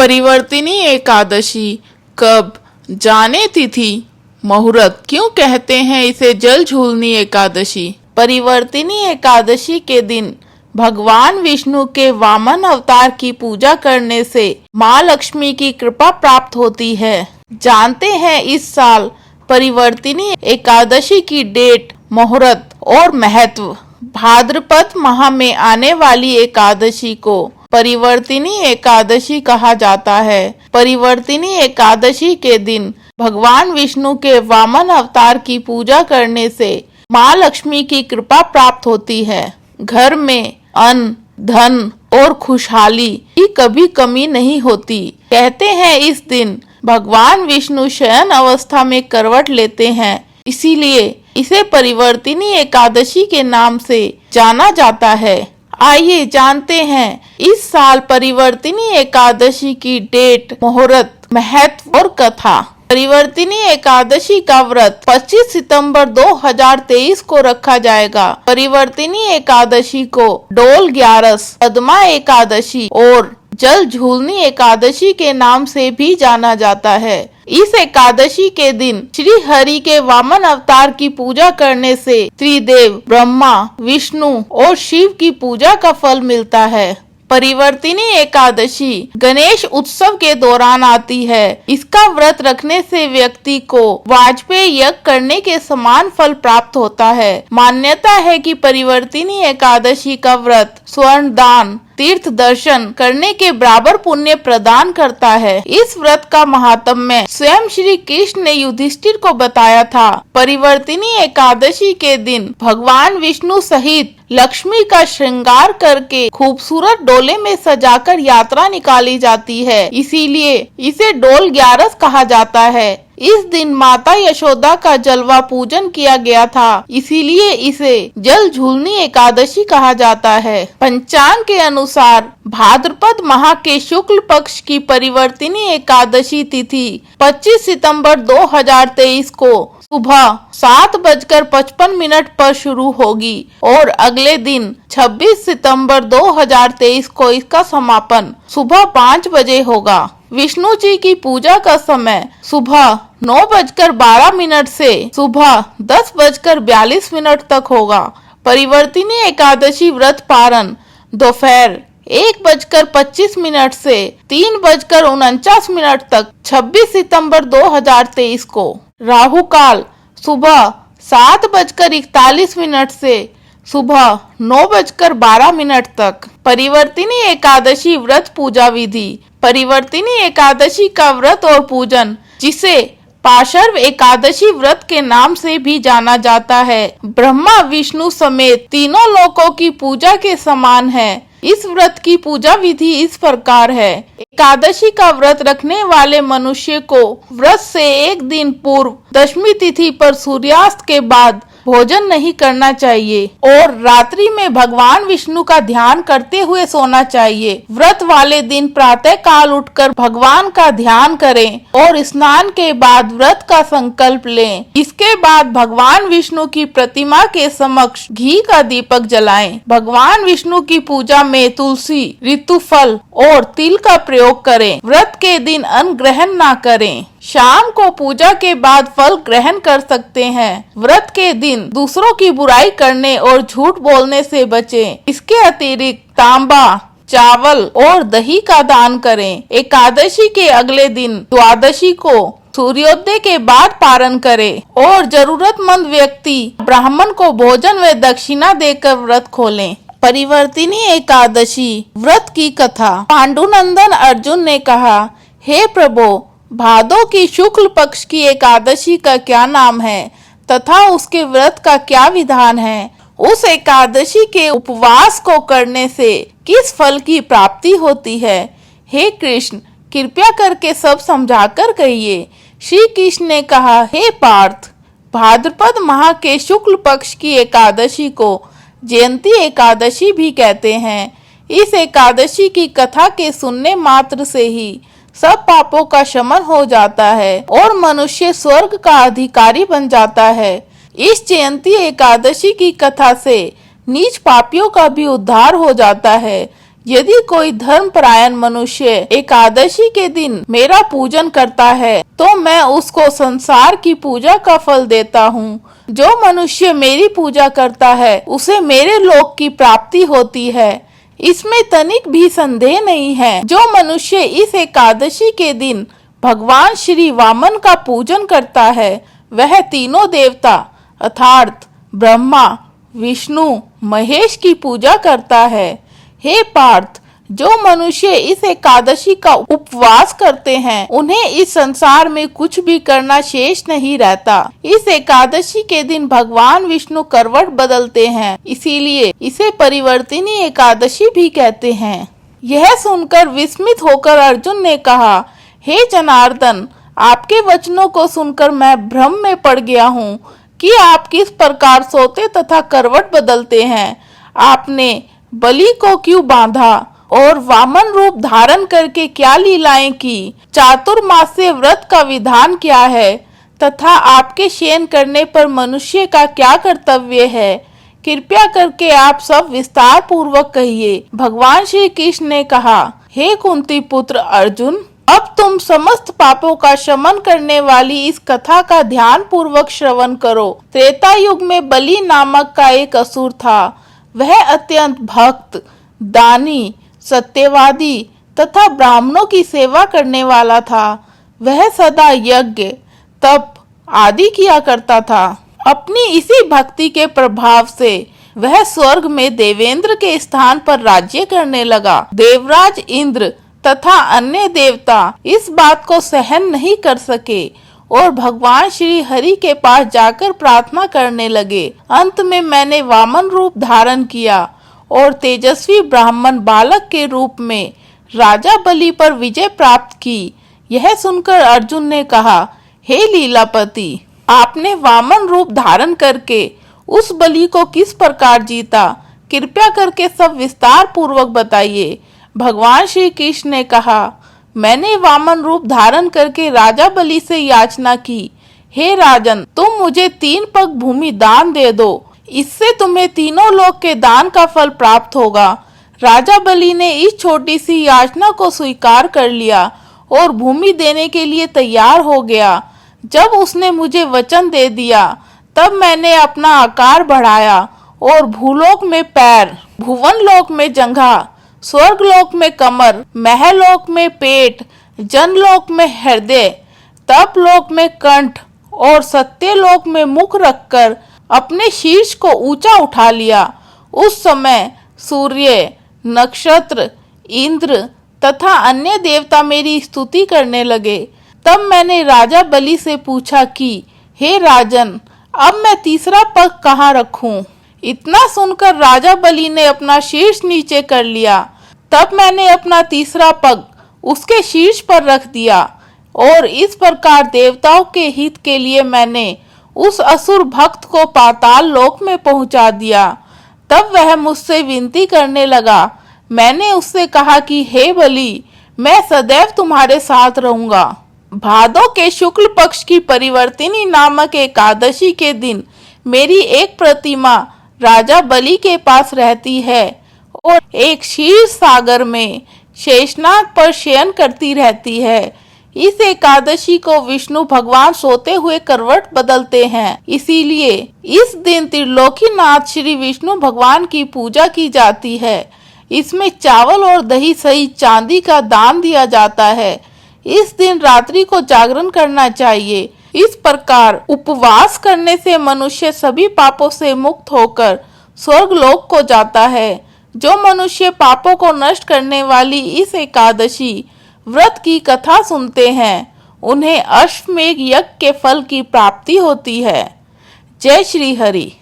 परिवर्तिनी एकादशी कब, जाने तिथि मुहूर्त। क्यों कहते हैं इसे जल झूलनी एकादशी? परिवर्तिनी एकादशी के दिन भगवान विष्णु के वामन अवतार की पूजा करने से माँ लक्ष्मी की कृपा प्राप्त होती है। जानते हैं इस साल परिवर्तिनी एकादशी की डेट, मुहूर्त और महत्व। भाद्रपद माह में आने वाली एकादशी को परिवर्तिनी एकादशी कहा जाता है। परिवर्तिनी एकादशी के दिन भगवान विष्णु के वामन अवतार की पूजा करने से माँ लक्ष्मी की कृपा प्राप्त होती है। घर में अन्न, धन और खुशहाली की कभी कमी नहीं होती। कहते हैं इस दिन भगवान विष्णु शयन अवस्था में करवट लेते हैं, इसीलिए इसे परिवर्तिनी एकादशी के नाम से जाना जाता है। आइए जानते हैं इस साल परिवर्तिनी एकादशी की डेट, मुहूर्त, महत्व और कथा। परिवर्तिनी एकादशी का व्रत 25 सितंबर 2023 को रखा जाएगा। परिवर्तिनी एकादशी को डोल ग्यारस, पद्मा एकादशी और जल झूलनी एकादशी के नाम से भी जाना जाता है। इस एकादशी के दिन श्री हरि के वामन अवतार की पूजा करने से त्रिदेव ब्रह्मा, विष्णु और शिव की पूजा का फल मिलता है। परिवर्तिनी एकादशी गणेश उत्सव के दौरान आती है। इसका व्रत रखने से व्यक्ति को वाजपेयी यज्ञ करने के समान फल प्राप्त होता है। मान्यता है कि परिवर्तिनी एकादशी का व्रत स्वर्ण दान, तीर्थ दर्शन करने के बराबर पुण्य प्रदान करता है। इस व्रत का महात्म्य स्वयं श्री कृष्ण ने युधिष्ठिर को बताया था। परिवर्तिनी एकादशी के दिन भगवान विष्णु सहित लक्ष्मी का श्रृंगार करके खूबसूरत डोले में सजाकर यात्रा निकाली जाती है, इसीलिए इसे डोल ग्यारस कहा जाता है। इस दिन माता यशोदा का जलवा पूजन किया गया था, इसीलिए इसे जल झूलनी एकादशी कहा जाता है। पंचांग के अनुसार भाद्रपद माह के शुक्ल पक्ष की परिवर्तिनी एकादशी तिथि 25 सितंबर 2023 को सुबह 7:55 पर शुरू होगी और अगले दिन 26 सितंबर 2023 को इसका समापन सुबह 5 बजे होगा। विष्णु जी की पूजा का समय सुबह 9:12 से सुबह 10:42 तक होगा। परिवर्तिनी एकादशी व्रत पारण दोपहर 1:25 से 3:49 तक 26 सितंबर 2023 को। राहु काल सुबह 7:41 से सुबह 9:12 तक। परिवर्तिनी एकादशी व्रत पूजा विधि। परिवर्तिनी एकादशी का व्रत और पूजन, जिसे पाशर्व एकादशी व्रत के नाम से भी जाना जाता है, ब्रह्मा विष्णु समेत तीनों लोकों की पूजा के समान है। इस व्रत की पूजा विधि इस प्रकार है। एकादशी का व्रत रखने वाले मनुष्य को व्रत से एक दिन पूर्व दशमी तिथि पर सूर्यास्त के बाद भोजन नहीं करना चाहिए और रात्रि में भगवान विष्णु का ध्यान करते हुए सोना चाहिए। व्रत वाले दिन प्रातः काल उठकर भगवान का ध्यान करें और स्नान के बाद व्रत का संकल्प लें। इसके बाद भगवान विष्णु की प्रतिमा के समक्ष घी का दीपक जलाएं। भगवान विष्णु की पूजा में तुलसी, ऋतुफल और तिल का प्रयोग करें। व्रत के दिन अन्न ग्रहण न करें। शाम को पूजा के बाद फल ग्रहण कर सकते हैं। व्रत के दिन दूसरों की बुराई करने और झूठ बोलने से बचें। इसके अतिरिक्त तांबा, चावल और दही का दान करें। एकादशी के अगले दिन द्वादशी को सूर्योदय के बाद पारण करें और जरूरतमंद व्यक्ति ब्राह्मण को भोजन व दक्षिणा देकर व्रत खोलें। परिवर्तिनी एकादशी व्रत की कथा। पांडुनंदन अर्जुन ने कहा, हे प्रभु, भादो की शुक्ल पक्ष की एकादशी का क्या नाम है तथा उसके व्रत का क्या विधान है? उस एकादशी के उपवास को करने से किस फल की प्राप्ति होती है? हे कृष्ण, कृपया करके सब समझाकर कहिए। श्री कृष्ण ने कहा, हे पार्थ, भाद्रपद माह के शुक्ल पक्ष की एकादशी को जयंती एकादशी भी कहते हैं। इस एकादशी की कथा के सुनने मात्र से ही सब पापों का शमन हो जाता है और मनुष्य स्वर्ग का अधिकारी बन जाता है। इस जयंती एकादशी की कथा से नीच पापियों का भी उद्धार हो जाता है। यदि कोई धर्मपरायण मनुष्य एकादशी के दिन मेरा पूजन करता है तो मैं उसको संसार की पूजा का फल देता हूँ। जो मनुष्य मेरी पूजा करता है उसे मेरे लोक की प्राप्ति होती है, इसमें तनिक भी संदेह नहीं है। जो मनुष्य इस एकादशी के दिन भगवान श्री वामन का पूजन करता है वह तीनों देवता अर्थात ब्रह्मा, विष्णु, महेश की पूजा करता है। हे पार्थ, जो मनुष्य इस एकादशी का उपवास करते हैं उन्हें इस संसार में कुछ भी करना शेष नहीं रहता। इस एकादशी के दिन भगवान विष्णु करवट बदलते हैं, इसीलिए इसे परिवर्तिनी एकादशी भी कहते हैं। यह सुनकर विस्मित होकर अर्जुन ने कहा, हे जनार्दन, आपके वचनों को सुनकर मैं भ्रम में पड़ गया हूँ कि आप किस प्रकार सोते तथा करवट बदलते हैं। आपने बलि को क्यों बांधा और वामन रूप धारण करके क्या लीलाएं की? चातुर्मास्य व्रत का विधान क्या है तथा आपके शयन करने पर मनुष्य का क्या कर्तव्य है? कृपया करके आप सब विस्तार पूर्वक कहिए। भगवान श्री कृष्ण ने कहा, हे कुंती पुत्र अर्जुन, अब तुम समस्त पापों का शमन करने वाली इस कथा का ध्यान पूर्वक श्रवण करो। त्रेता युग में बलि नामक का एक असुर था। वह अत्यंत भक्त, दानी, सत्यवादी तथा ब्राह्मणों की सेवा करने वाला था। वह सदा यज्ञ, तप आदि किया करता था। अपनी इसी भक्ति के प्रभाव से वह स्वर्ग में देवेंद्र के स्थान पर राज्य करने लगा। देवराज इंद्र तथा अन्य देवता इस बात को सहन नहीं कर सके और भगवान श्री हरि के पास जाकर प्रार्थना करने लगे। अंत में मैंने वामन रूप धारण किया और तेजस्वी ब्राह्मण बालक के रूप में राजा बलि पर विजय प्राप्त की। यह सुनकर अर्जुन ने कहा, हे लीलापति, आपने वामन रूप धारण करके उस बलि को किस प्रकार जीता? कृपया करके सब विस्तार पूर्वक बताइए। भगवान श्री कृष्ण ने कहा, मैंने वामन रूप धारण करके राजा बलि से याचना की, हे राजन, तुम मुझे 3 पग भूमि दान दे दो, इससे तुम्हें तीनों लोक के दान का फल प्राप्त होगा। राजा बलि ने इस छोटी सी याचना को स्वीकार कर लिया और भूमि देने के लिए तैयार हो गया। जब उसने मुझे वचन दे दिया तब मैंने अपना आकार बढ़ाया और भूलोक में पैर, भुवन लोक में जंघा, स्वर्गलोक में कमर, महलोक में पेट, जनलोक में हृदय, तपलोक में कंठ और सत्यलोक में मुख रखकर अपने शीर्ष को ऊंचा उठा लिया। उस समय सूर्य, नक्षत्र, इंद्र तथा अन्य देवता मेरी स्तुति करने लगे। तब मैंने राजा बलि से पूछा कि हे राजन, अब मैं तीसरा पग कहाँ रखूं? इतना सुनकर राजा बलि ने अपना शीर्ष नीचे कर लिया। तब मैंने अपना तीसरा पग उसके शीर्ष पर रख दिया और इस प्रकार देवताओं के हित के लिए मैंने उस असुर भक्त को पाताल लोक में पहुंचा दिया। तब वह मुझसे विनती करने लगा। मैंने उससे कहा कि हे बलि, मैं सदैव तुम्हारे साथ रहूंगा। भादों के शुक्ल पक्ष की परिवर्तिनी नामक एकादशी के दिन मेरी एक प्रतिमा राजा बलि के पास रहती है और एक क्षीर सागर में शेषनाग पर शयन करती रहती है। इस एकादशी को विष्णु भगवान सोते हुए करवट बदलते हैं, इसीलिए इस दिन त्रिलोकीनाथ श्री विष्णु भगवान की पूजा की जाती है। इसमें चावल और दही सहित चांदी का दान दिया जाता है। इस दिन रात्रि को जागरण करना चाहिए। इस प्रकार उपवास करने से मनुष्य सभी पापों से मुक्त होकर स्वर्गलोक को जाता है। जो मनुष्य पापों को नष्ट करने वाली इस एकादशी व्रत की कथा सुनते हैं उन्हें अश्वमेध यज्ञ के फल की प्राप्ति होती है। जय श्री हरि।